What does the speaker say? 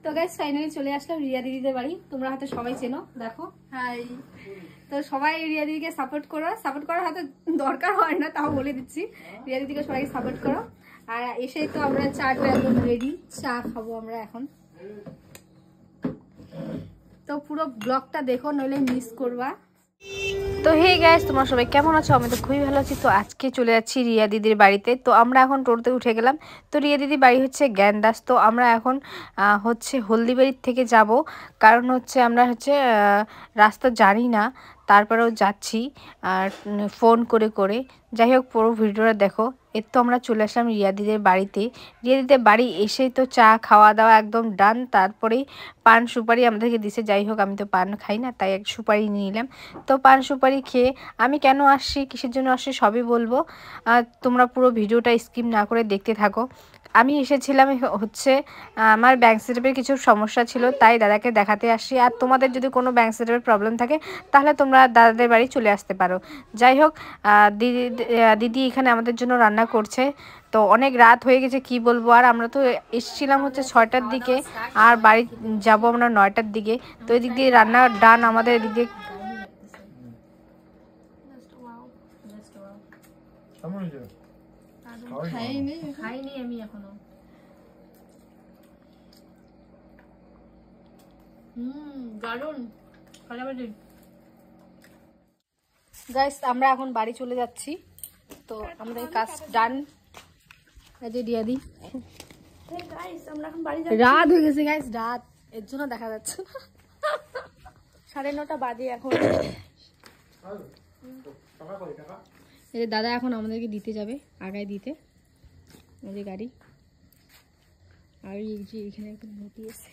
তো guys finally চলে আসলাম রিয়া দিদিদের বাড়ি। তোমরা হয়তো সবাই চেনো, দেখো। হাই। তো সবাই রিয়া দিদিকে সাপোর্ট করো, সাপোর্ট করার হয়তো দরকার হয় না, তাও বলে দিচ্ছি, রিয়া দিদিকে সবাই সাপোর্ট করো। আর এসেই তো আমরা চাটা একদম রেডি, চা খাবো আমরা এখন। তো পুরো ব্লগটা দেখো, নইলে মিস করবা। তো হে গাইস, তোমরা সবাই কেমন আছো? আমি তো খুবই ভালো আছি। তো আজকে চলে যাচ্ছি রিয়া দিদির বাড়িতে। তো আমরা এখন টোটোতে উঠে গেলাম। তো রিয়া দিদির বাড়ি হচ্ছে জ্ঞানদাস। তো আমরা এখন হচ্ছে হলদিবাড়ির থেকে যাব, কারণ হচ্ছে আমরা হচ্ছে রাস্তা জানি না, তারপরেও যাচ্ছি আর ফোন করে করে। যাই হোক, পুরো ভিডিওটা দেখো। এর তো আমরা চলে আসলাম রিয়া দিদির বাড়িতে। রিয়া দিদির বাড়ি এসেই তো চা খাওয়া দাওয়া একদম ডান। তারপরেই পান সুপারি আমাদেরকে দিছে। যাই হোক, আমি তো পান খাই না, তাই এক সুপারি নিয়ে নিলাম। তো পান সুপারি খেয়ে আমি কেন আসছি, কিসের জন্য আসছি সবই বলবো। তোমরা পুরো ভিডিওটা স্কিপ না করে দেখতে থাকো। আমি এসেছিলাম হচ্ছে আমার ব্যাংক সেটআপের কিছু সমস্যা ছিল, তাই দাদাকে দেখাতে আসি। আর তোমাদের যদি কোনো ব্যাংক সেটআপের প্রবলেম থাকে তাহলে তোমরা দাদাদের বাড়ি চলে আসতে পারো। যাই হোক, দিদি এখানে আমাদের জন্য রান্না করছে। তো অনেক রাত হয়ে গেছে, কি বলবো। আর আমরা তো এসেছিলাম হচ্ছে 6টার দিকে, আর বাড়ি যাব আমরা 9টার দিকে। তো এদিক দিয়ে রান্না ডান আমাদের, এদিক দিয়ে খাইনি আমি এখনো। দারুন। গাইস, আমরা এখন বাড়ি চলে যাচ্ছি। তো আমাদের কাজ ডান। দিয়াদি রাত হয়ে গেছে গাইস, রাত, এর জন্য দেখা যাচ্ছে না। 9:30 বাজে এখন। এই যে দাদা এখন আমাদেরকে দিতে যাবে, আগায় দিতে। এই যে গাড়ি, আর এই যে এখানে একটা নদী আছে।